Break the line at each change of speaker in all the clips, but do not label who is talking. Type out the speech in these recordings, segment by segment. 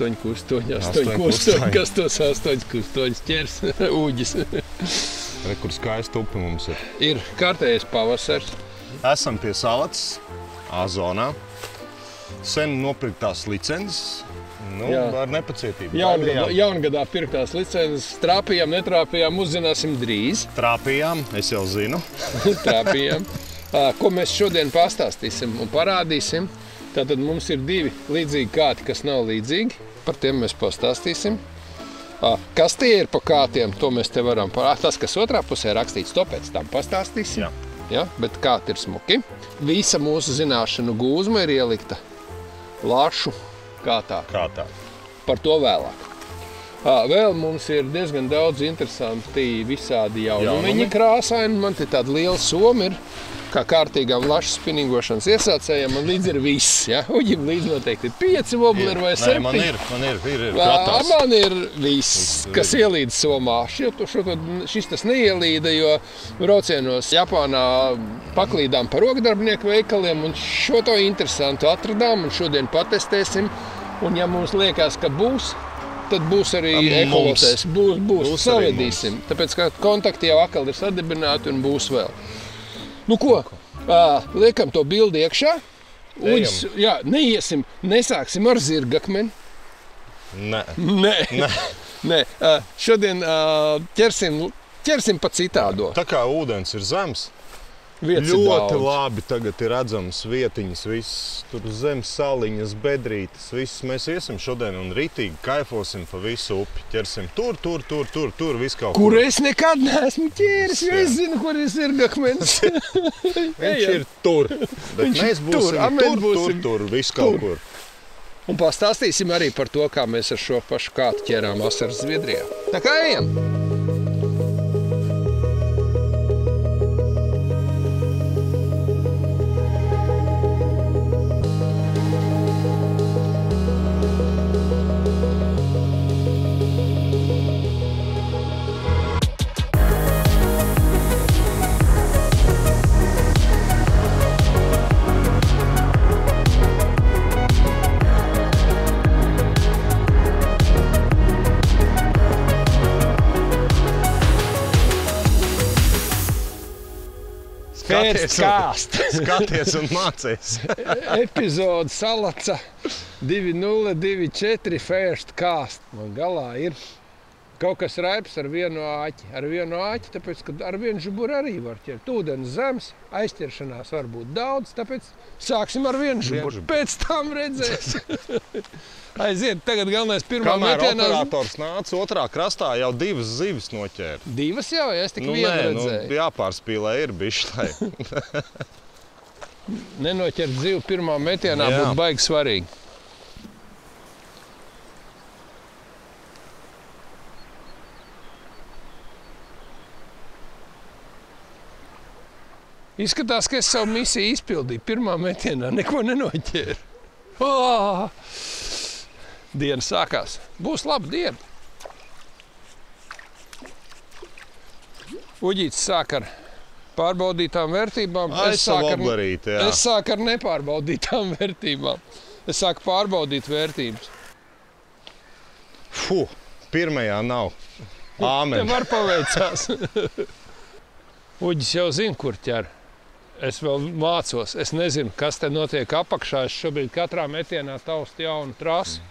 8 kustoņi, 8 kustoņi, kas tos 8 kustoņus ķers, uģis.
Re, kur skaisti upi mums ir.
Ir kārtējais pavasars.
Esam pie Salacas, A-zonā. Sen nopirktās licences, ar nepacietību.
Jaungadā pirktās licences, trāpījām, netrāpījām, uzzināsim drīz.
Trāpījām, es jau zinu.
Trāpījām. Ko mēs šodien pastāstīsim un parādīsim. Tātad mums ir 2 līdzīgi kāti, kas nav līdzīgi. Par tiem mēs pastāstīsim. Kas tie ir pa kātiem, to mēs te varam parādīt. Tas, kas otrā pusē rakstīts, to pēc tam pastāstīsim. Ja? Bet kāti ir smuki. Visa mūsu zināšanu gūzma ir ielikta Lašu kātā. Par to vēlāk. Vēl mums ir diezgan daudz interesanti visādi jaunumiņi krāsaini. Man te tāda liela soma ir, kā kārtīgām lašu spinningošanas iesācējiem. Man līdz ir viss, ja? Uģim līdz noteikti ir 5 wobleri vai 7.
Man ir gatavs.
Man ir viss, kas ielīd somā. Šis tas neielīda, jo braucienos Japānā paklīdām par rokdarbinieku veikaliem un šo to interesantu atradām un šodien patestēsim. Un ja mums liekas, ka būs, tad būs arī eholotēs. Būs savedīsim. Tāpēc, ka kontakti jau atkal ir sadibināti un būs vēl. Nu ko, liekam to bildi iekšā. Uģis, neiesim, nesāksim ar zirgakmeni. Nē. Šodien ķersim pa citādo.
Tā kā ūdens ir zems,
Vietas
ļoti labi tagad ir redzamas vietiņas, viss tur zemes saliņas, bedrītes, viss. Mēs iesim šodien un ritīgi kaifosim pa visu upi. Ķersim tur, viss kaut
kur. Kur es nekad neesmu ķēris, jo es zinu, kur ir zirgakmenis.
Viņš ir tur, bet mēs būsim tur, viss kaut kur.
Un pastāstīsim arī par to, kā mēs ar šo pašu kātu ķērām vasaras Zviedrijā. Tā kā ejam!
Skaties un mācies.
Epizode Salaca 2024 First Cast. Man galā ir kaut kas raips ar vienu āķi, tāpēc, ka ar vienu žuburu arī var ķert. Ūdens zems, aizķeršanās var būt daudz, tāpēc sāksim ar vienu žuburu. Pēc tam redzēs. Aiziet, tagad galvenais pirmā metienā.
Kamēr operators nāca otrā krastā, jau 2 zivis noķēra.
2 jau, ja es tik vienu redzēju.
Jāpārspīlē ir bišķi.
Nenoķert zivu pirmā metienā būtu baigi svarīgi. Izskatās, ka es savu misiju izpildīju. Pirmā metienā neko nenoķēru. Diena sākās. Būs laba diena. Uģītis sāk ar pārbaudītām vērtībām. Es sāku ar nepārbaudītām vērtībām. Es sāku pārbaudīt vērtības.
Pirmajā nav. Āmen.
Te var paveicās. Uģis jau zina, kur ķer. Es vēl mācos. Es nezinu, kas te notiek apakšā. Es šobrīd katrā metienā taustu jaunu trasu.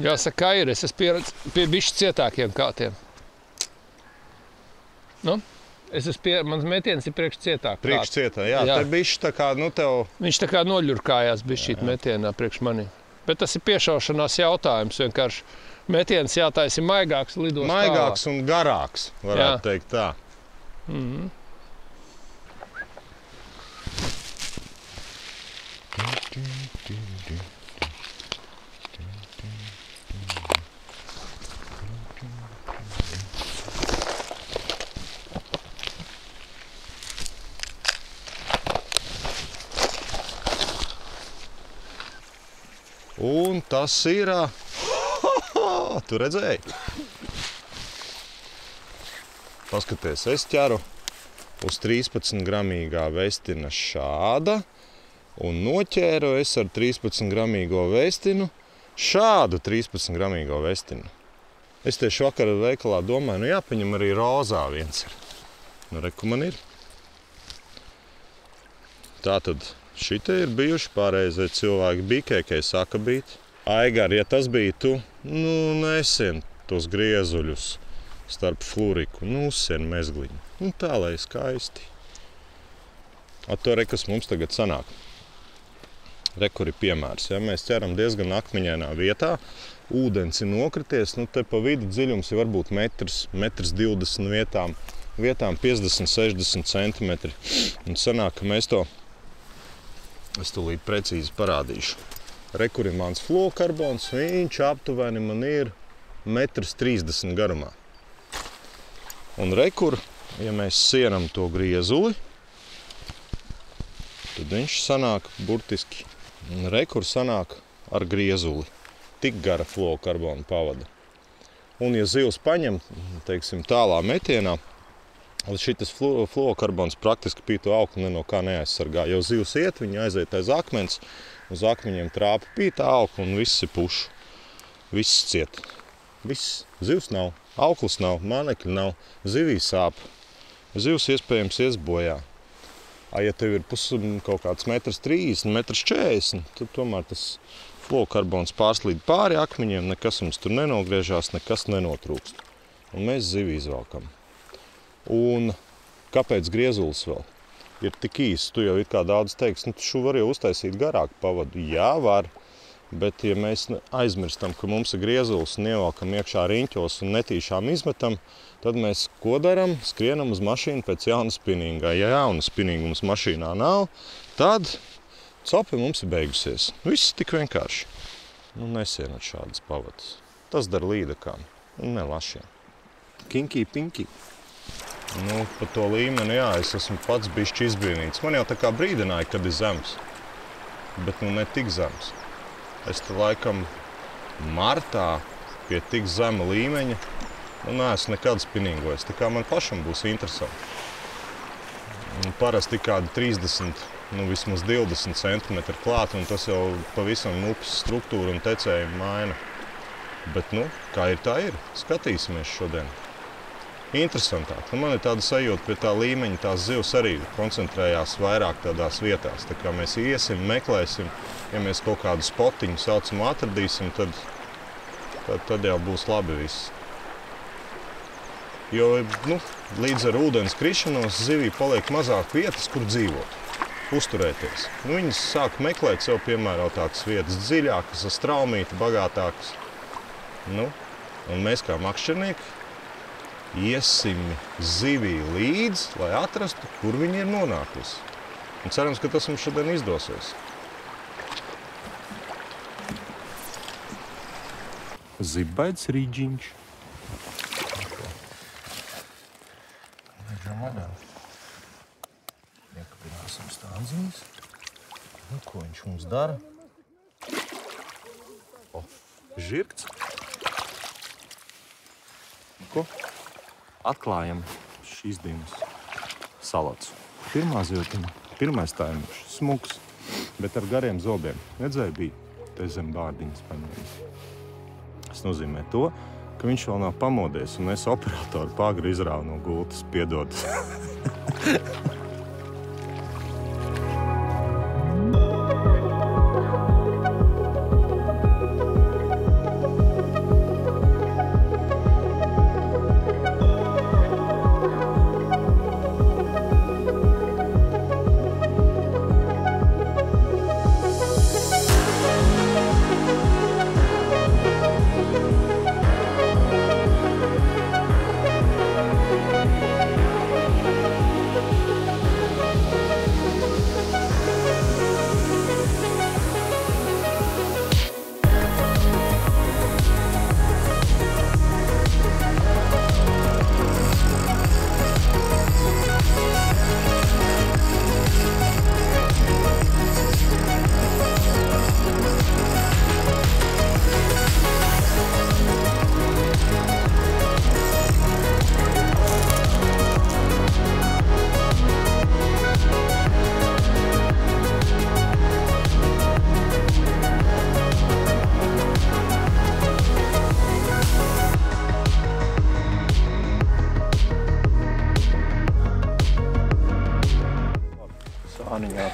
Jāsaka, kā ir. Es esmu pieredzējis pie bišķi cietākiem kātiem. Nu? Mans metiens ir priekš cietāk.
Priekš cietā, jā. Te bišķi tā kā, tev...
Viņš tā kā noļurkājās bišķīt metienā priekš mani. Bet tas ir piešaušanās jautājums. Vienkārši metiens jātaisa maigāks, lidos tālāk.
Maigāks un garāks, varētu teikt tā. Un tas ir... Tu redzēji? Paskaties, es ķeru uz 13-gramīgā vestina šāda un noķēru es ar 13-gramīgo vestinu šādu 13 gramīgo vestinu. Es tieši vakar veikalā domāju, jāpaņem arī rozā viens ir. Reku man ir. Tātad šitie ir bijuši pārreizie cilvēki. Bikēkai saka bīt. Aigar, ja tas bija tu, nesien tos griezuļus starp flūriku. Uzsien mezgliņu. Tā, lai skaisti. To kas mums tagad sanāk. Rekur ir piemērs. Ja? Mēs ķeram diezgan akmeņainā vietā. Ūdens ir nokrities. Te pa vidu dziļums ir varbūt metrs 20 vietām 50-60 centimetri. Un sanāk, ka mēs to, es tūlīt precīzi parādīšu. Rekur ir mans fluokarbons. Viņš aptuveni man ir 1,30 m garumā. Un rekur, ja mēs sienam to griezuli, tad viņš sanāk burtiski. Rekur sanāk ar griezuli. Tik gara fluokarbona pavada. Un ja zivs paņem, teiksim, tālā metienā, šitas fluokarbons praktiski pīto auklu ne no kā neaizsargā. Jo zivs iet, viņi aiziet aiz akmens, uz akmeņiem trāpa pīta auklu un viss ir pušu. Viss ciet. Viss. Zivs nav, auklis nav, mānekļi nav, zivī sāp. Zivs iespējams ies bojā. Ja tev ir kaut kāds 1,30 m, 1,40 m, tad tomēr tas fluokarbons pārslīd pāri akmeņiem, nekas mums tur nenogriežās, nekas nenotrūkst. Un mēs zivi izvalkam. Un kāpēc griezulis vēl ir tik īsts? Tu jau it kā daudz teiks, tu var jau uztaisīt garāku pavadu. Jā, var, bet ja mēs aizmirstam, ka mums ir griezulis un ievalkam iekšā riņķos un netīšām izmetam, tad mēs ko daram? Skrienam uz mašīnu pēc jauna spinninga. Ja jauna spinninga mums mašīnā nav, tad copi mums ir beigusies. Viss tik vienkārši. Nesienot šādas pavadas. Tas dar līdakām un ne lašiem. Kinki, pinki. Pa to līmeni, jā, es esmu pats bišķi izbrīnīts. Man jau tā kā brīdināja, kad ir zems. Bet ne tik zems. Es te laikam martā pie tik zema līmeņa neesmu nekad spinningojis. Tā kā man pašam būs interesanti. Parasti kādi 30, vismaz 20 cm klāt, un tas jau pavisam upes struktūru un tecējumu maina. Bet, kā ir, tā ir. Skatīsimies šodien. Interesantāk. Man ir tāda sajūta pie tā līmeņa, tās zivs arī koncentrējās vairāk tādās vietās. Tā kā mēs iesim, meklēsim, ja mēs kaut kādu spotiņu saucamu atradīsim, tad jau būs labi viss. Jo, līdz ar ūdens krišanos zivī paliek mazāk vietas, kur dzīvot, uzturēties. Viņas sāk meklēt sev piemērotākas vietas, dziļākas, straumīti, bagātākas. Un mēs kā makšķernieki iesim zivī līdz, lai atrastu, kur viņa ir nonākusi. Un cerams, ka tas mums šodien izdosies. Zibaits rīģiņš. Iekabināsim stādziņas. Ko viņš mums dara? Žirgts. Ko? Atklājam šīs dienas salats. Pirmā zivtiņa, pirmais taimuši, smuks, bet ar gariem zobiem. Redzēja, bija te zem bārdiņas paņēmis. Tas nozīmē to, ka viņš vēl nav pamodies, un es operatoru pagri izrāvu no gultas, piedod.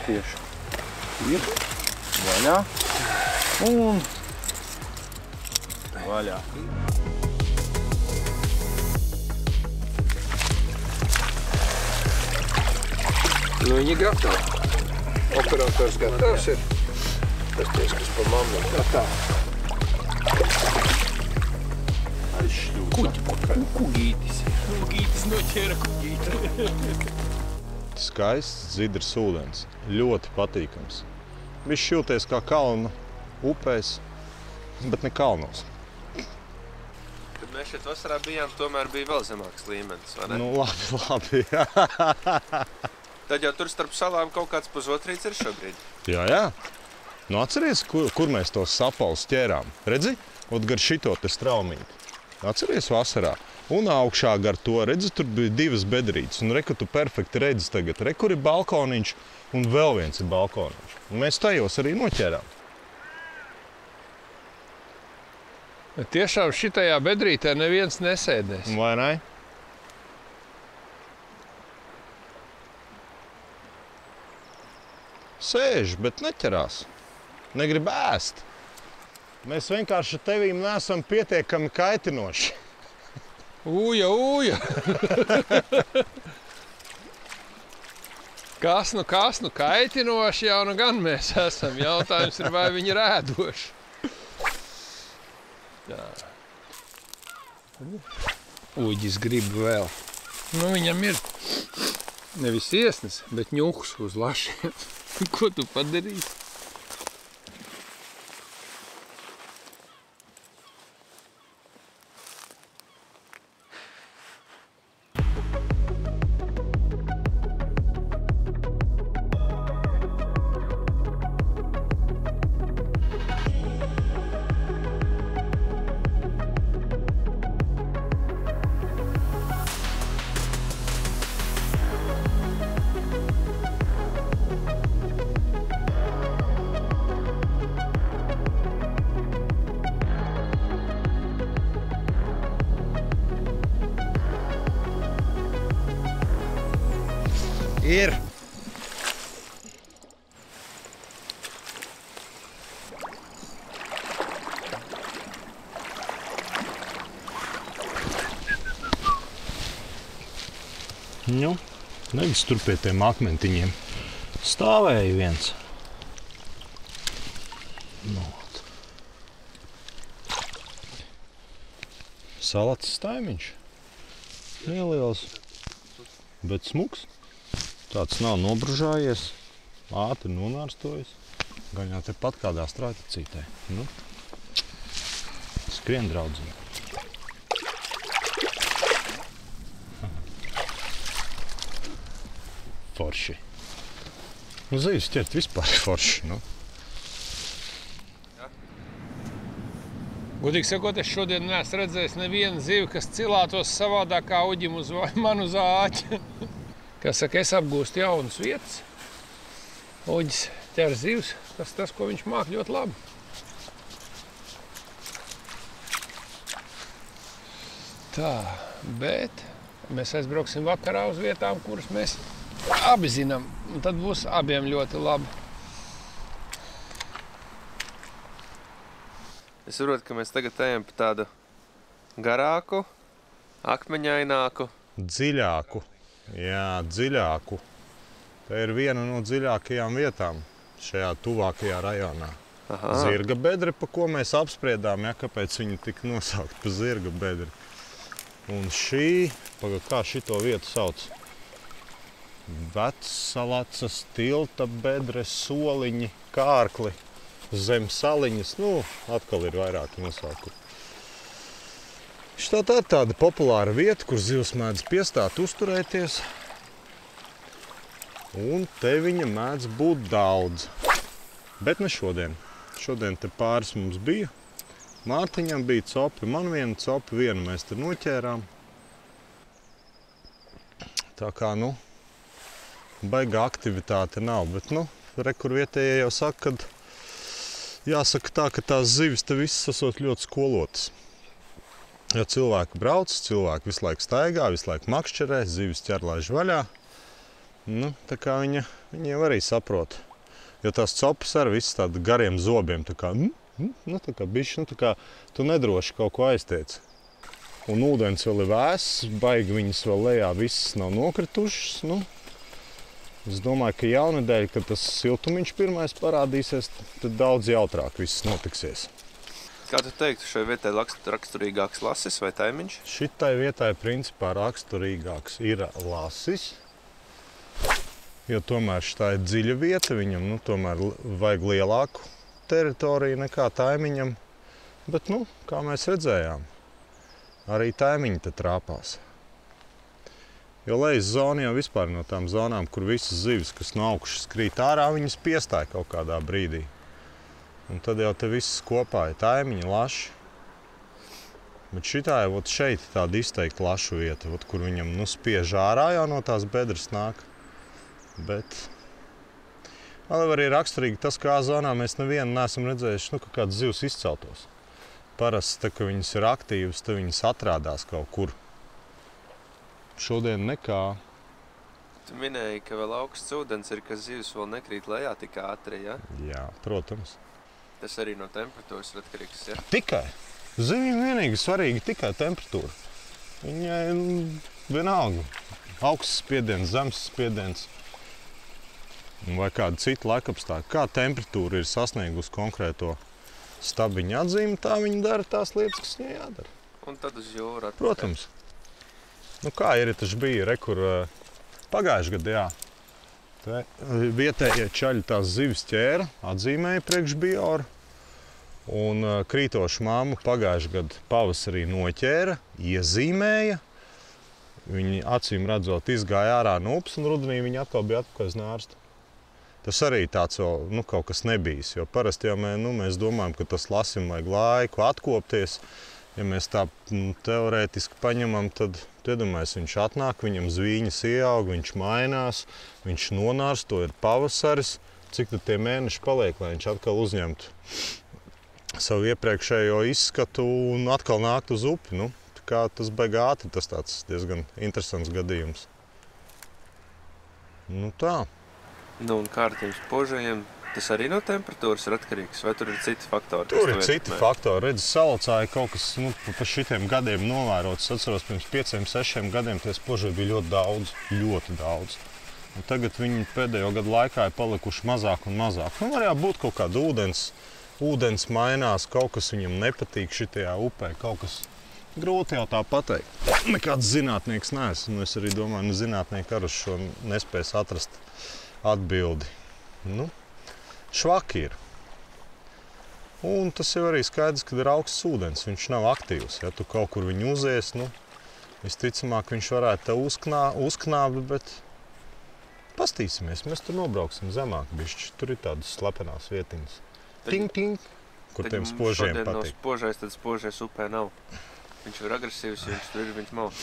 tieši. Ir vaļā un vaļā.
Nu, viņi gatavi. Operators gatavs ir. Tas ties, kas pa mammu gatavs. Kugītis. Kugītis noķēra kugīti.
Skaists dzidrs ūdens. Ļoti patīkams. Viss jūties kā kalna upēs, bet ne kalnos.
Kad mēs šeit vasarā bijām, tomēr bija vēl zemāks līmenis, vai ne?
Nu, labi.
Tad jau tur starp salām kaut kāds pusotrīts ir šobrīd.
Jā. Nu, atceries, kur mēs tos sapals ķērām? Redzi? Ot gar šito te straumīti. Atceries vasarā? Un augšā gar to, redzi, tur bija 2 bedrītes. Un reku tu perfekti redzi tagad. Rekur ir balkoniņš un vēl viens ir balkoniņš. Un mēs tajos arī noķērām.
Tiešām šitajā bedrītē neviens nesēdēs.
Vai ne? Sēž, bet neķerās. Negrib ēst. Mēs vienkārši tevīm neesam pietiekami kaitinoši.
Uja! Kas nu kaitinoši jau nu gan mēs esam. Jautājums ir, vai viņi ir ēdoši. Jā. Uģis grib vēl. Nu, viņam ir nevis iesnes, bet ņuks uz lašiem. Ko tu padarīsi?
Ir. Nu, nevis tur pie tiem akmentiņiem. Stāvēja viens. Not. Salats staimiņš. Neliels, bet smuks. Tāds nav nobružājies, ātri nonārstojas. Gan jau tepat kādā strātacītē. Nu, skrien draudzīgi. Forši. Nu, zivis ķert vispār forši, nu.
Godīgi sakot, es šodien neesmu redzējis nevienu zivi, kas cilātos savādāk kā Uģim uz manu zāķi. Kā saka, es apgūstu jaunas vietas. Uģis ķer zivs, tas, ko viņš māk ļoti labi. Tā, bet mēs aizbrauksim vakarā uz vietām, kuras mēs abi zinām. Un tad būs abiem ļoti labi.
Es saprotu, ka mēs tagad ejam pa tādu garāku, akmeņaināku.
Dziļāku. Jā, dziļāku. Tā ir viena no dziļākajām vietām šajā tuvākajā rajonā.
Aha.
Zirga bedre, pa ko mēs apspriedām, ja, kāpēc viņa tika nosaukt pa zirga bedri. Un šī, kā šito vietu sauc? Vecsalacas, tilta bedre, soliņi, kārkli, zem saliņas. Nu, atkal ir vairāki nosaukumi. Šitā tā ir tāda populāra vieta, kur zivs mēdz piestāt, uzturēties. Un te viņa mēdz būt daudz. Bet ne šodien. Šodien te pāris mums bija. Mārtiņam bija copi, man viena copi, vienu mēs te noķērām. Tā kā, nu, baigā aktivitāte nav. Bet, nu, rekur vietējie jau saka, kad jāsaka tā, ka tās zivis te visas esot ļoti skolotas. Jo cilvēki brauc, cilvēki visu laiku staigā, visu laiku makšķerē, zivis ķer laiž vaļā. Nu, tā kā viņa jau arī saprot. Jo tās copas ar visu tādu gariem zobiem, tā kā bišķi, tā kā tu nedroši kaut ko aiztiec. Un ūdens vēl ir vēss, baigi viņas vēl lejā visas nav nokritušas. Nu, es domāju, ka jaunedēļ, kad tas siltumiņš pirmais parādīsies, tad daudz jautrāk viss notiksies.
Kā tu teiktu, šai vietai raksturīgāks lasis vai taimiņš?
Šitai vietai principā raksturīgāks ir lasis, jo tomēr šitā ir dziļa vieta, viņam tomēr vajag lielāku teritoriju nekā taimiņam. Bet, kā mēs redzējām, arī taimiņi te trāpās. Jo lejas zona jau vispār no tām zonām, kur visas zivis, kas no augšas krīt ārā, viņas piestāja kaut kādā brīdī. Un tad jau te viss kopā ir taimiņi, laši. Bet šitā jau šeit tāda izteikti lašu vieta, kur viņam spiež ārā jau no tās bedres nāk. Bet vēl arī raksturīgi tas, kā zonā mēs nevienu neesam redzējuši, ka kāds zivs izceltos. Parasti, tā, ka viņas ir aktīvas, tad viņas atrādās kaut kur. Šodien nekā.
Tu minēji, ka vēl augsts ūdens ir, ka zivs vēl nekrīt lejā tik ātri, ja?
Jā, protams.
Tas arī no temperatūras ir atkarīgs, ja?
Tikai. Zivīm vienīgi svarīgi tikai temperatūra. Viņai vienalga. Augsts spiediens, zemes spiediens. Vai kāda cita laikapstākļa. Kā temperatūra ir sasniegusi konkrēto stabiņu atzīmi, tā viņa dara tās lietas, kas viņai jādara.
Un tad uz jūru atpakaļ.
Protams. Kā ir, taču bija rekur pagājuši gadu, jā. Te vietējie čaļi tās zivis ķēra, atzīmēja priekš bioru. Un krītošu māmu pagājuši gadu pavasarī noķēra, iezīmēja. Viņi acīm redzot izgāja ārā no upes un rudenī viņi atkal bija atpakaļ uz nārstu. Tas arī tāds vēl kaut kas nebijis, jo parasti jau mēs domājam, ka tas lasim vajag laiku atkopties. Ja mēs tā teorētiski paņemam, tad iedomājies, viņš atnāk, viņam zvīņas ieaug, viņš mainās, viņš nonārs, to ir pavasaris. Cik tad tie mēneši paliek, lai viņš atkal uzņemtu savu iepriekšējo izskatu un atkal nākt uz upi. Tā kā tas baigi ātri, tas tāds diezgan interesants gadījums. Tā.
Un kā ar tiem spožajiem, tas arī no temperatūras ir atkarīgs, vai tur ir citi faktori?
Tur ir citi faktori. Redzi, Salacāja kaut kas pa šitiem gadiem novērots. Es atceros, pirms 5-6 gadiem tie spoži bija ļoti daudz. Un tagad viņi pēdējo gadu laikā ir palikuši mazāk un mazāk. Varētu būt kaut kāda ūdens mainās, kaut kas viņam nepatīk šitajā upē, kaut kas grūti jau tā pateikt. Nekāds zinātnieks neesmu. Es arī domāju, zinātnieki ar uz šo nespēs atrast atbildi. Švaki ir. Un tas jau arī skaidrs, ka ir augsts ūdens. Viņš nav aktīvs. Ja tu kaut kur viņu uzies, visticamāk viņš varētu te uzknābt, bet pastīsimies. Mēs tur nobrauksim zemāk bišķi. Tur ir tādas slepenās vietiņas. Ting, kur tiem spožiem patīk.
Nav spožais, tad spožais upē nav. Viņš ir agresīvs, ja viņš tur ir, viņš nav.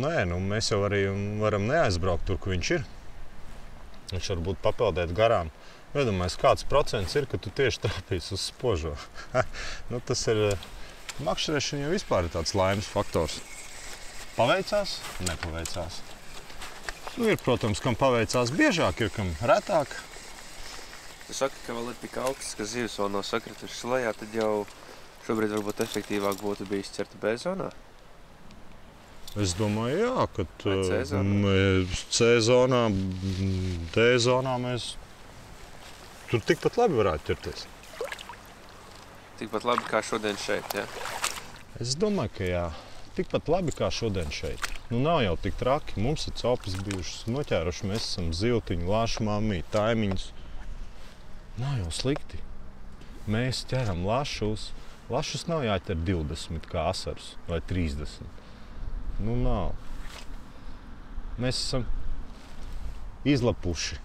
Nē, mēs jau arī varam neaizbraukt tur, kur viņš ir. Viņš varbūt papeldēt garām. Iedomājies, kāds procents ir, ka tu tieši trāpīsi uz spožo. Tas ir makšķerēšana jau vispār ir tāds laimes faktors. Paveicās, nepaveicās. Ir, protams, kam paveicās biežāk, ir kam retāk.
Tu saki, ka vēl ir tik augsts, ka zivs vēl nav sakritušas lejā, tad jau šobrīd varbūt efektīvāk būtu bijis ķert B zonā?
Es domāju, jā, ka C zonā, D zonā mēs tur tikpat labi varētu ķerties.
Tikpat labi kā šodien šeit, jā?
Es domāju, ka jā. Tikpat labi kā šodien šeit. Nav jau tik traki. Mums ir copas bijušas noķēruši. Mēs esam ziltiņu, lašu mamī, taimiņus. Nav jau slikti. Mēs ķeram lašus. Lašus nav jāķer 20 kā asars vai 30. Nav. Mēs esam izlapuši.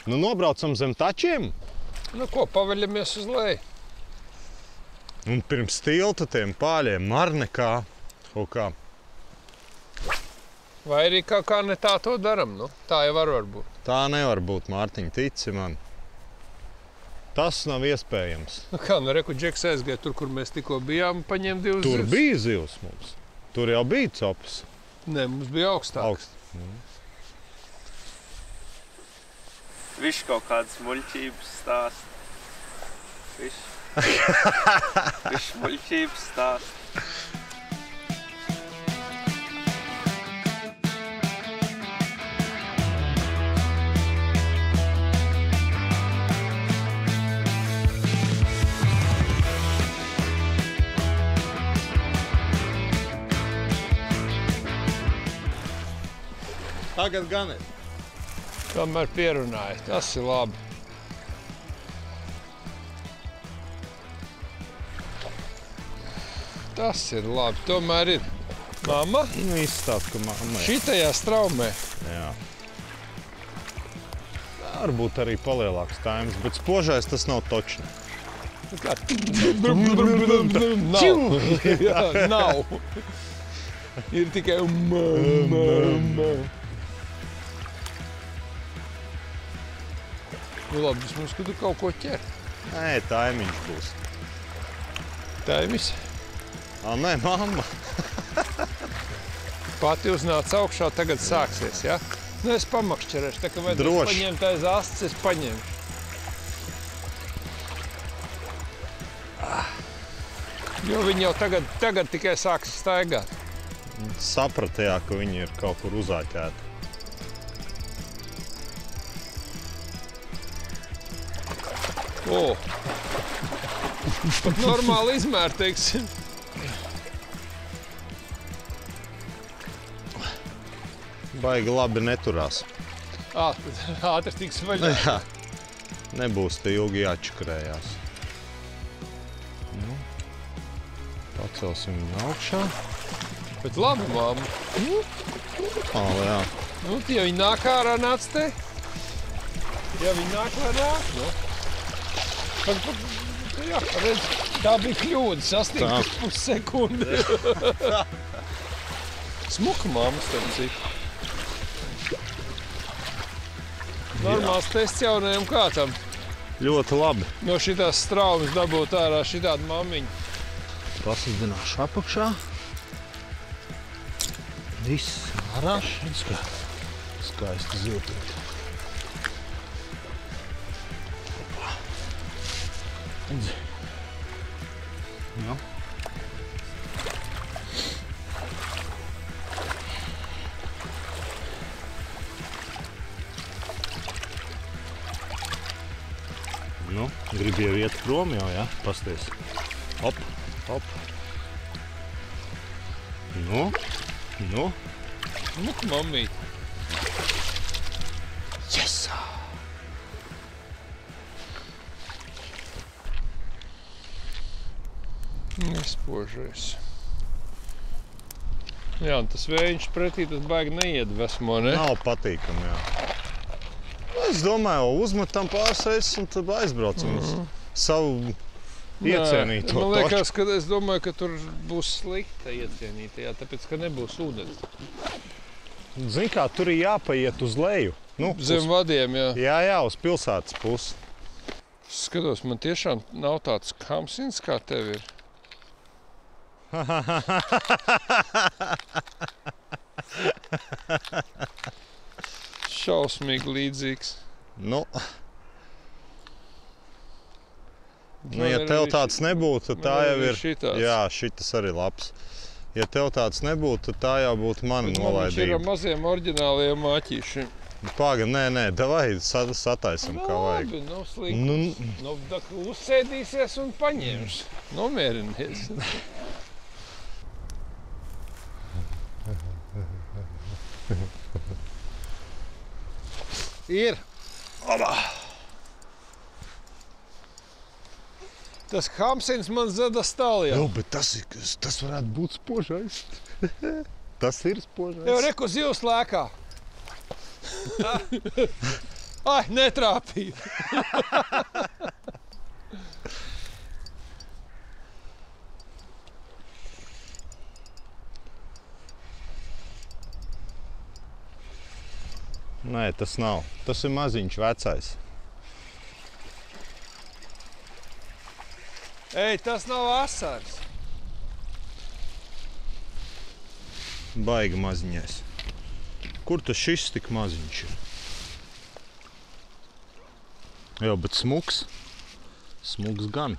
Nobraucam zem tačiem.
Ko, paveļamies uz leju.
Un pirms tilta tiem pāļiem mar nekā. Kaut kā.
Vai arī kā ne tā to daram, tā jau var būt.
Tā nevar būt, Mārtiņ, tici man. Tas nav iespējams.
Reku Džeks aizgāja tur, kur mēs tikko bijām, paņēma 2 zivs.
Tur bija zivs mums. Tur jau bija copas.
Nē, mums bija augstāk.
Viņš kaut kādas muļķības stāst. Viņš muļķības stāst.
Tagad gan ir.
Tomēr pierunāja. Tas ir labi. Tas ir labi. Tomēr ir. Mamma?
Nu, izstāst, ka mamma ir.
Šitajā straumē.
Jā. Varbūt arī palielāks taims, bet spožais tas nav točni.
Kā? Nav. Jā, nav. Ir tikai Nu labi, vismaz, ka tu kaut ko ķer.
Nē, taimiņš būs.
Taimis.
Nē, mamma.
Pati uznāc augšā, tagad sāksies, ja? Nu, es pamakšķerēšu, tā kā vajadzēs
Droši.
paņemt aiz astes, es paņemšu. Jo viņi jau tagad tikai sāks staigāt.
Sapratījā, ka viņi ir kaut kur uzāķēti.
O! Pat normāli izmēr, teiksim.
Baigi labi neturās.
Ātri tiks vaļā.
Jā. Nebūs te ilgi jāčakarējās. Nu, pacelsim viņu augšā.
Bet labi, mamma.
Jā.
Nu, ja viņi nāk ārā, nāc te. Ja viņi nāk ārā, nu. Jā, redz, tā bija kļūda, sasniegt pussekundi. Smuka mamma, starp citu. Normāls tests jaunajam kātam.
Ļoti labi.
No šitās straumes dabūt ārā šitādu mammiņu.
Paslidināšu apakšā. Viss ārā. Skaisti ziltīt. Nu. Nu, gribi jau iet prom jau, ja? Pasties. Hop, hop. Nu, nu.
Smuka mammīt.
Yes!
Nespožais. Jā, un tas vējiņš pretī, tas baigi neiedvesmo, ne?
Nav patīkami, jā. Es domāju, uzmetam pārsēs un tad aizbraucam uz savu iecienīto
Man
toču.
liekas, ka es domāju, ka tur būs slikta iecienītajā, tāpēc, ka nebūs ūdens.
Zini kā, tur ir jāpaiet uz leju. Nu,
Zem vadiem, jā.
Jā, uz pilsētas pusi.
Skatos, man tiešām nav tāds kamsins, kā tev ir. Šausmīgi līdzīgs.
Nu, ja tev tāds nebūtu, tad tā jau ir.
Šitāds.
Jā, šitas arī labs. Ja tev tāds nebūtu, tad tā jau būtu mana
Bet man viņš ir
nolaidība.
ar maziem oriģināliem māķīšiem.
Paga, nē, davai sataisam, kā vajag.
Labi, nav slikti. Nu, uzsēdīsies un paņems. Nomierinies.
Ir.
Tas hamsins man zada stāljā.
Jā, bet tas varētu būt spožais. Tas ir spožais.
Jau reku zivs lēkā. Ai, netrāpīju.
Nē, tas nav. Tas ir maziņš vecais.
Ej, tas nav asars.
Baigi maziņais. Kur tas šis tik maziņš ir? Jā, bet smuks. Smuks gan.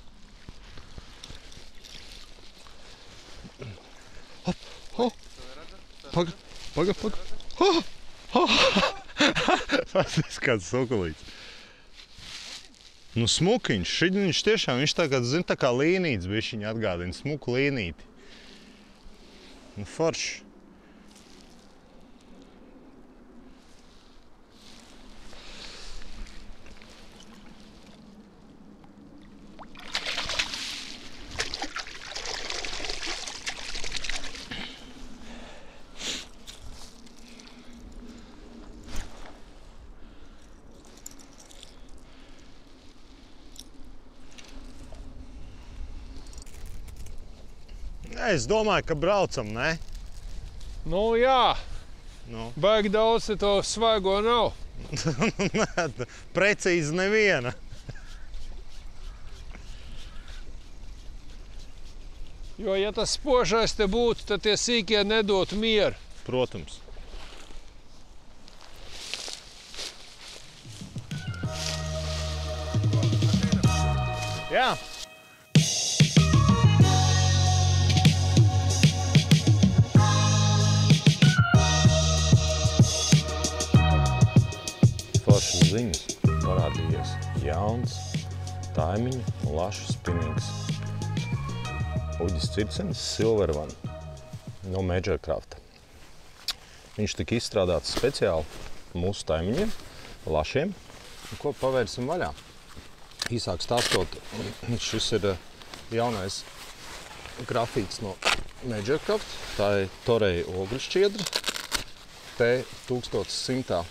Hop, hop. Paga. Tas kāds sokolīts. Nu, smukiņš. Viņš tiešām, viņš zin, tā kā līnītes bišķiņi atgādina, smuku līnīti. Nu, forši. Es domāju, ka braucam, ne?
Nu jā,
Nu.
baigi daudz to svaigo nav.
Precīzi neviena.
Jo, ja tas spožais te būtu, tad tie sīkie nedotu mieru.
Protams. Jā. Foršas ziņas parādījies jauns taimiņu un lašu spinings. Uģis Circenis Silver One no Majorcrafta. Viņš tika izstrādāts speciāli mūsu taimiņiem, lašiem, ko pavērsim vaļā. Īsāk stāstot, šis ir jaunais grafīts no Majorcraft. Tā ir Toreja ogļu šķiedra, T1100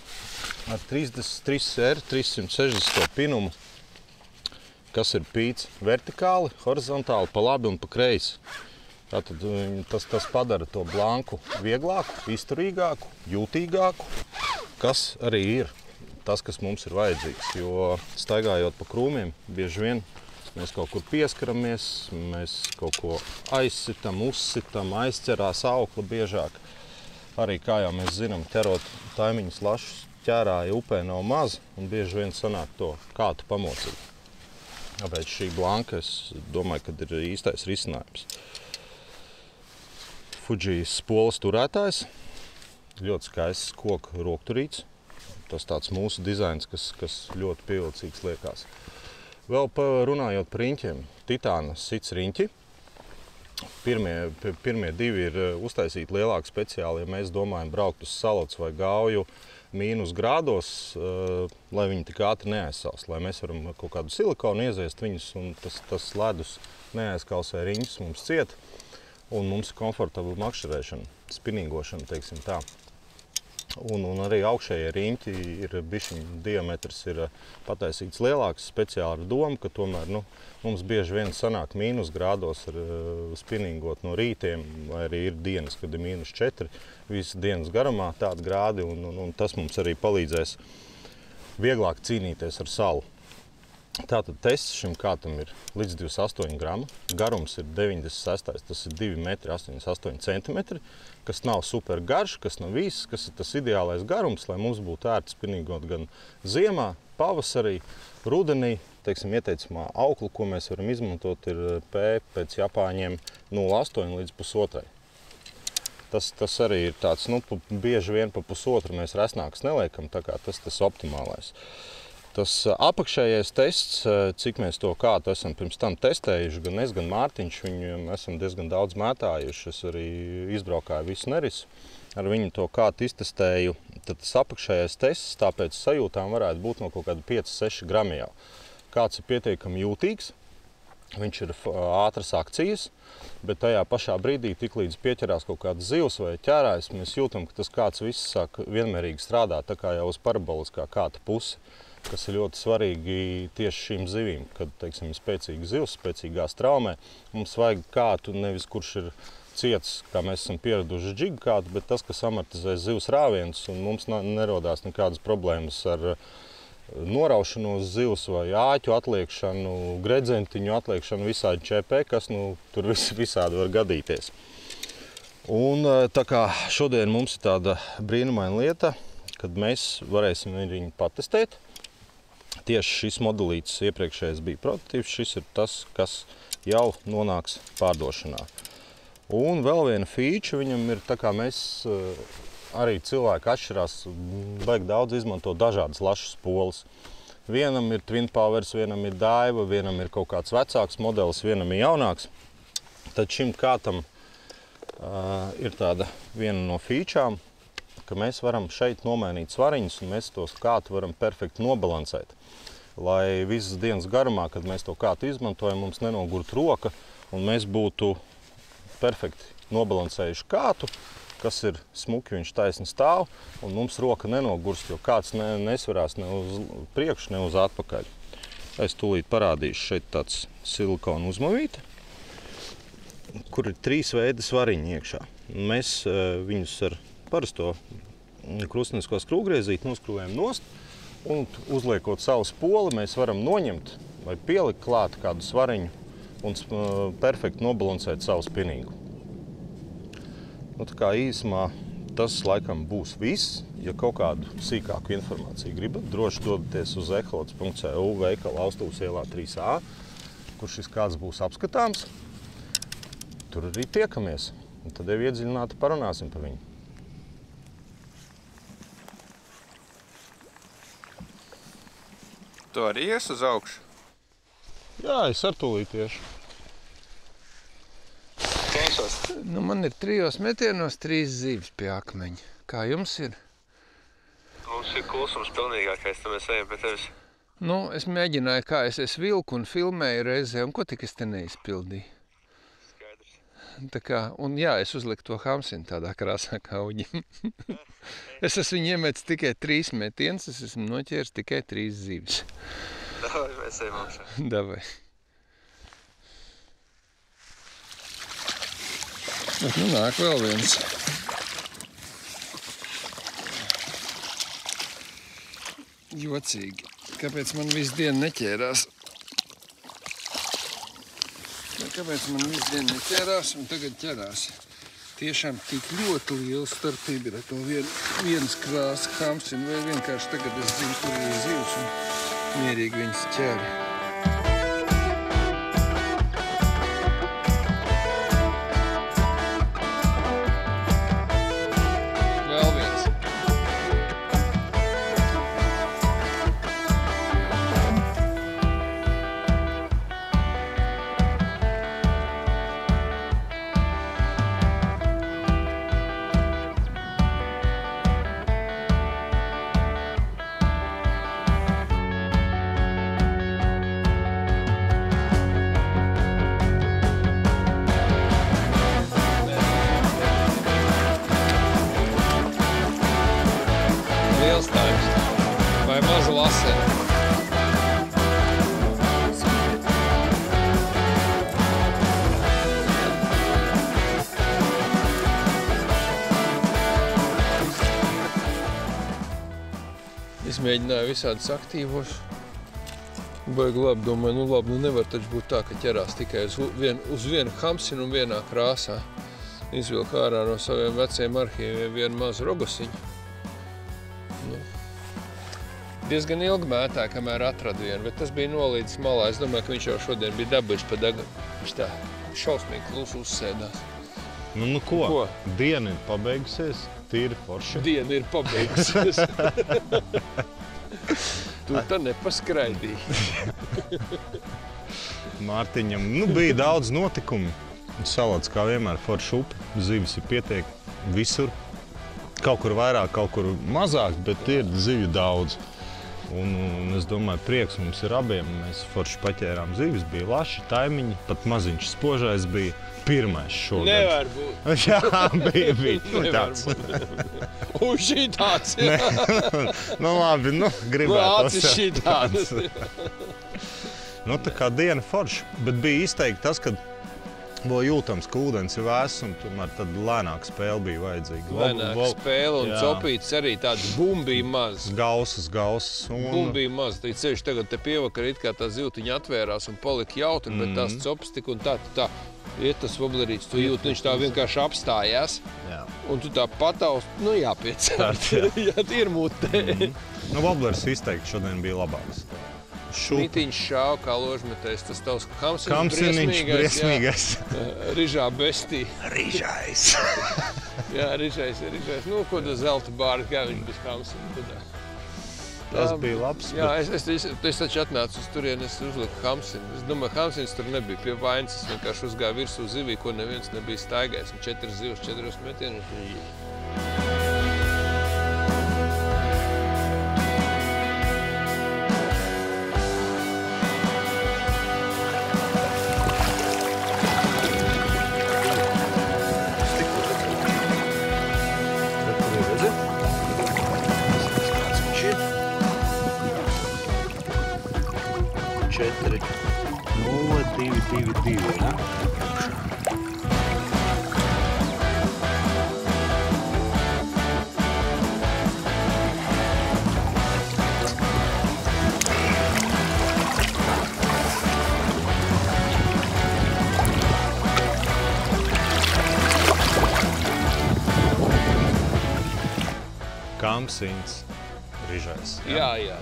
ar 33R 360 pinumu, kas ir pīts vertikāli, horizontāli, pa labi un pa kreisi. Tātad tas padara to blanku vieglāku, izturīgāku, jūtīgāku, kas arī ir tas, kas mums ir vajadzīgs. Jo staigājot pa krūmiem, bieži vien mēs kaut kur pieskaramies, mēs kaut ko aizsitam, uzsitam, aizķerās aukla biežāk. Arī, kā jau mēs zinām, ķerot taimiņus lašus, ķērāja upē nav maz un bieži vien sanāk to kātu pamocīt. Tāpēc šī blanka, es domāju, ka ir īstais risinājums. Fujijas spoles turētājs, ļoti skaists koku rokturīts. Tas tāds mūsu dizains, kas ļoti pievilcīgs liekas. Vēl runājot par riņķiem, titāna sits riņķi. Pirmie divi ir uztaisīti lielāki speciāli, ja mēs domājam braukt uz Salots vai Gauju mīnus grādos, lai viņi tik ātri neaizsals, lai mēs varam kaut kādu silikonu ieziest viņus un tas ledus neaizkalsē riņķus mums ciet. Un mums ir komfortabla makšķerēšana, spinningošana, teiksim tā. Un arī augšējie riņķi ir bišķiņu diametrs ir pataisīts lielāks, speciāli ar domu, ka tomēr mums bieži vien sanāk mīnus grādos ar spinningot no rītiem, vai arī ir dienas, kad ir -4, visas dienas garumā tādi grādi, un tas mums arī palīdzēs vieglāk cīnīties ar salu. Tātad tests šim kātam ir līdz 28 gramu, garums ir 96, tas ir 2,88 centimetri, kas nav super garš, kas nav īss, kas ir tas ideālais garums, lai mums būtu ērti spinningot gan ziemā, pavasarī, rudenī. Teiksim, ieteicamā aukla, ko mēs varam izmantot, ir P pēc Japāņiem 0,8 līdz 1,5. Tas arī ir tāds, bieži vien pa 1,5 mēs resnākas neliekam, tā kā tas optimālais. Tas apakšējais tests, cik mēs to kātu esam pirms tam testējuši, gan es, gan Mārtiņš, viņu esam diezgan daudz mētājuši. Es arī izbraukāju visu nerisu, ar viņu to kātu iztestēju. Tad tas apakšējais tests, tāpēc sajūtām varētu būt no kaut kāda 5-6 grami jau. Kāds ir pietiekami jūtīgs, viņš ir ātras akcijas, bet tajā pašā brīdī, tiklīdz pieķerās kaut kāds zivs vai ķērājs, mēs jūtam, ka tas kāds viss sāk vienmērīgi strādāt, tā kā jau uz paraboliskā kāta pusi, kas ir ļoti svarīgi tieši šīm zivīm, kad, teiksim, ir spēcīga zivs, spēcīgā straumē. Mums vajag kātu nevis, kurš ir ciets, kā mēs esam pieraduši džigu kātu, bet tas, kas amortizē zivs rāvienus, un mums nerodās nekādas problēmas ar noraušanos zivs vai āķu atliekšanu, gredzentiņu atliekšanu, visādi ČP, kas tur visādi var gadīties. Un tā kā šodien mums ir tāda brīnumaina lieta, kad mēs varēsim viņu patestēt. Tieši šis modelītis iepriekšējais bija prototīvs, šis ir tas, kas jau nonāks pārdošanā. Un vēl viena feature viņam ir, tā kā mēs arī cilvēki atšķirās, baigi daudz izmanto dažādas lašas poles. Vienam ir Twin Powers, vienam ir Daiwa, vienam ir kaut kāds vecāks modelis, vienam ir jaunāks. Tad šim kātam ir tāda viena no featurām, ka mēs varam šeit nomainīt svariņus un mēs tos kātu varam perfekti nobalansēt. Lai visas dienas garumā, kad mēs to kātu izmantojam, mums nenogurtu roka un mēs būtu perfekti nobalansējuši kātu, kas ir smuki, viņš taisni stāv, un mums roka nenogurst, jo kāds nesvarās ne uz priekšu, ne uz atpakaļ. Es tūlīt parādīšu šeit tāds silikona uzmavīte, kur ir 3 veidi svariņi iekšā. Mēs viņus ar parasto krustnisko skrūvgriezīti noskrūvējam nost, un uzliekot savu spoli, mēs varam noņemt vai pielikt klāt kādu svariņu un perfekti nobalansēt savu spinīgu. Nu, tā kā īsumā tas laikam būs viss. Ja kaut kādu sīkāku informāciju gribat, droši dodaties uz eholots.eu veikalu Austuvas ielā 3A, kur šis kāds būs apskatāms. Tur arī tiekamies, un tad jau iedziļināti parunāsim par viņu.
Tu arī ies uz augšu?
Jā, es ar tūlīt tieši.
Klausos.
Nu, man ir 3 metienos 3 zīves pie akmeņa. Kā jums ir?
Mums ir klusums pilnīgākais, tad mēs ejam pie tevis.
Nu, es mēģināju, kā es vilku un filmēju reizē, un ko tik es te neizpildīju.
Skaidrs.
Tā kā, un jā, es uzliku to hamsinu tādā krāsā kā uģim. Es esmu viņu iemetis tikai 3 metienus, es esmu noķēris tikai 3 zīves.
Davai, mēs ejam augšā.
Davai. Bet nu nāk vēl viens. Jocīgi. Kāpēc man visu dienu neķērās? Kāpēc man visu dienu neķērās un tagad ķerās? Tiešām tik ļoti liela starpība ir ar to vienas krāsa hamsinu, vai vienkārši tagad es zinu, kur ir zivs un mierīgi viņas ķēri. Vēl viens. Liels taims. Vai maza lasē? Es mēģināju visādus aktīvos. Baigi labi, domāju, nu labi, nu nevar taču būt tā, ka ķerās tikai uz vienu hamsinu un vienā krāsā. Izvilku ārā no saviem veciem arhīviem vienu mazu rogosiņu. Diezgan ilgi mētāja, kamēr atradu vienu, bet tas bija nolīdzis malā. Es domāju, ka viņš jau šodien bija dabūjis pa dagu. Viņš tā šausmīgi klusu uzsēdās.
Nu ko? Diena ir pabeigusies, tīri forši.
Diena ir pabeigusies. Tu tā nepaskraidīji.
Mārtiņam, bija daudz notikumu. Salats kā vienmēr forši upe, zivis ir pietiek visur. Kaut kur vairāk, kaut kur mazāk, bet ir zivju daudz. Un es domāju, prieks mums ir abiem. Mēs forši paķērām zivis, bija laši, taimiņi, pat maziņš spožais bija pirmais šogad.
Nevar būt.
Jā, bija.
Nevar būt. Un šī tāds.
Nu labi, gribētu.
Acis šī tāds.
Tā kā diena forši, bet bija izteikti tas, kad bija jūtams, ka ūdens ir vēss, un tomēr tad lēnāka spēle bija vajadzīga.
Lēnāka spēle un copītes arī tāds bumbija maz.
Gausas.
Bumbija maz. Tā ceļš tagad te pievakar it kā tā ziltiņa atvērās un palika jautri, bet tās copas tik un tā iet tas voblerīts, tu jūt, viņš tā vienkārši apstājās.
Jā.
Un tu tā pataust, nu jāpiecērt, jā, ir mutē.
Nu, voblers izteikti šodien bija labāks.
Mitiņš šāva kā ložmetējs, tas tavs
Kamsiniņš briesmīgais.
Rižā bestī.
Rižais.
Jā, rižais. Nu, ko da zelta bārdi, kā viņš bez kamsina.
Tas bija labs.
Jā, es taču atnācu uz turieni, es uzliku hamsinu. Es domāju, hamsins tur nebija pie vainas. Es vienkārši uzgāju virsū zivī, ko neviens nebija staigājis. Un 4 zivs, 4 metienos.
Kamsins, rižais.
Jā.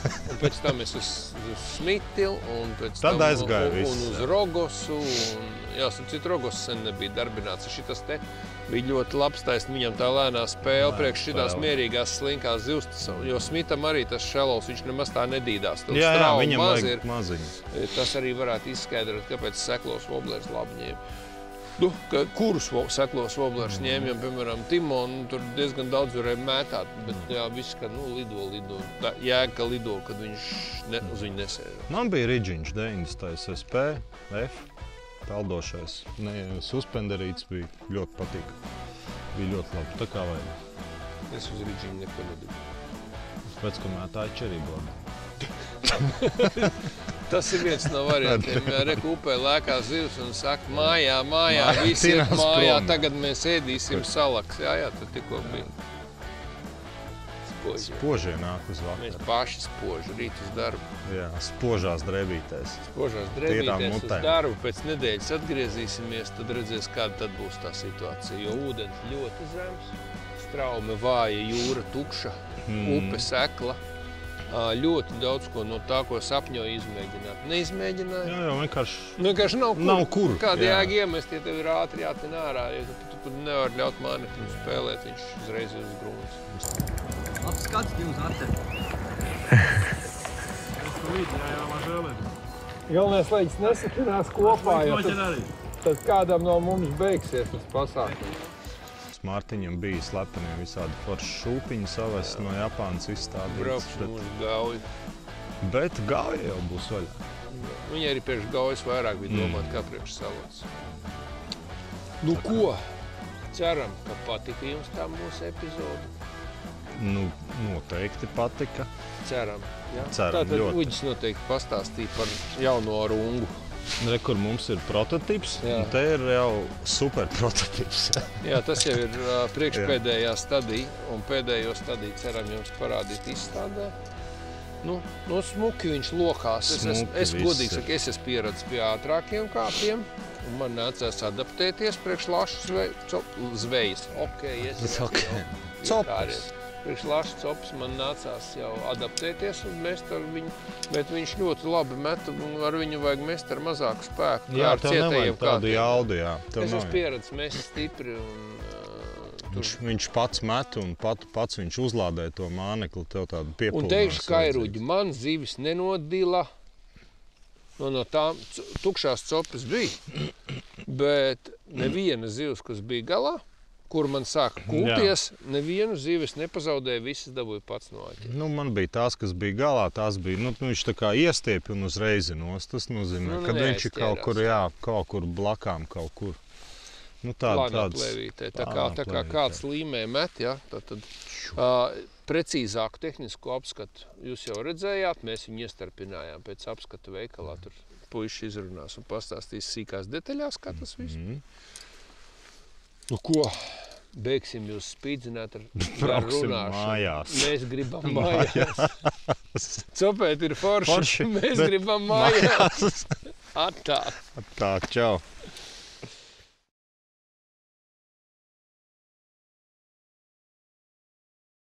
Un pēc tam es uz Smitilu, un pēc
Tad
tam
aizgāja viss,
un uz Rogosu. Un, jā, citu Rogosu sen nebija darbināts. Šitas te bija ļoti labs taisn, viņam tā lēnā spēle priekš šitās mierīgās slinkās zivstas. Jo Smitam arī tas šelovs, viņš nemaz tā nedīdās.
Jā, viņam vajag maziņu.
Tas arī varētu izskaidrot, kāpēc seklos voblers labi ņēma. Nu, kurus seklos voblers ņēma, jo, piemēram, Timonu tur diezgan daudz varēja mētāt, bet jā, viss, ka lido. Jēga, ka lido, kad viņš uz viņu nesēja.
Man bija riģiņš 90. SP, F, peldošais. Suspenderīts bija ļoti patīk. Bija ļoti labi, tā kā vajag.
Es uz riģiņu neko nedabu.
Pēc, ka mētāju čerībordu.
Tas ir viens no variantiem. Reku upē lēkā zivs un saka, mājā, visi iet mājā, tagad mēs ēdīsim salaks. Jā, tad tikko bija.
Spožie nāk uz vakaru.
Mēs paši spoži, rīt uz darbu.
Jā, spožās drēbītēs.
Spožās drēbītēs uz darbu. Pēc nedēļas atgriezīsimies, tad redzēs, kāda tad būs tā situācija. Jo ūdens ļoti zems, straume vāja, jūra tukša, upe sekla. Ļoti daudz ko no tā, ko sapņoju izmēģināt. Neizmēģināju.
Jā,
vienkārši nav kur. Kāda jēga iemest, ja tev ir ātri jātin ārā. Ja tu nevar ļaut mānekļu spēlēt, viņš uzreiz ir uz grūnas.
Labs skats, divas ateri. Es tu līdzi, jā, man žēlēt.
Galvenais, lai viņš nesakinās kopā, jo tad kādam no mums beigsies tas pasākums.
Mārtiņam bija slepeniem visādi forši šūpiņi savest no Japānas izstādītas.
Brauks mūsu gauju.
Bet gauja jau būs vaļā.
Viņi arī priekš gaujas vairāk bija domāt kā priekš salots. Nu ko? Ceram, ka patika jums tā mūsu epizode.
Nu, noteikti patika.
Ceram, jā?
Ceram, ļoti.
Tātad Uģis noteikti pastāstīja par jauno rungu.
Re, kur mums ir prototips, un te ir jau super prototips.
Jā, tas jau ir priekšpēdējā stadija, un pēdējo stadiju ceram jums parādīt izstādē. Nu, smuki viņš lokās. Es godīgi saku, es esmu pieredzis pie ātrākiem kāpiem, un man nācās adaptēties priekš lašu zvejas. Copas. Priekš lašu copas man nācās jau adaptēties, un mest ar viņu, bet viņš ļoti labi met, un ar viņu vajag mest ar mazāku spēku.
Jā, tev nevajag tādu jaudu, jā.
Es esmu pieredzis mest stipri, un
viņš pats met, un pats viņš uzlādē to mānekli, tev tādu piepilnās.
Un teikšu, Kairuģi, man zivis nenodila, no tām tukšās copas bija, bet neviena zivs, kas bija galā, kur man sāka kulties, nevienu zivis nepazaudēja, visas dabūja pats no aķiem.
Nu, man bija tās, kas bija galā, tās bija, viņš tā kā iestiepja un uzreiz nos. Tas nozīmē, kad viņš ir kaut kur blakām kaut kur. Nu,
Plānā plēvītē. Tā kā kāds līmē met, ja, tad precīzāku tehnisko apskatu jūs jau redzējāt, mēs viņu iestarpinājām pēc apskatu veikalā. Tur puiši izrunās un pastāstīs sīkās detaļās, kā tas viss. Nu ko, beigsim jūs spīdzināt ar runāšanu.
Mājās.
Mēs gribam mājās. Copēt ir forši. Mēs gribam mājās. Atā.
Atā, čau.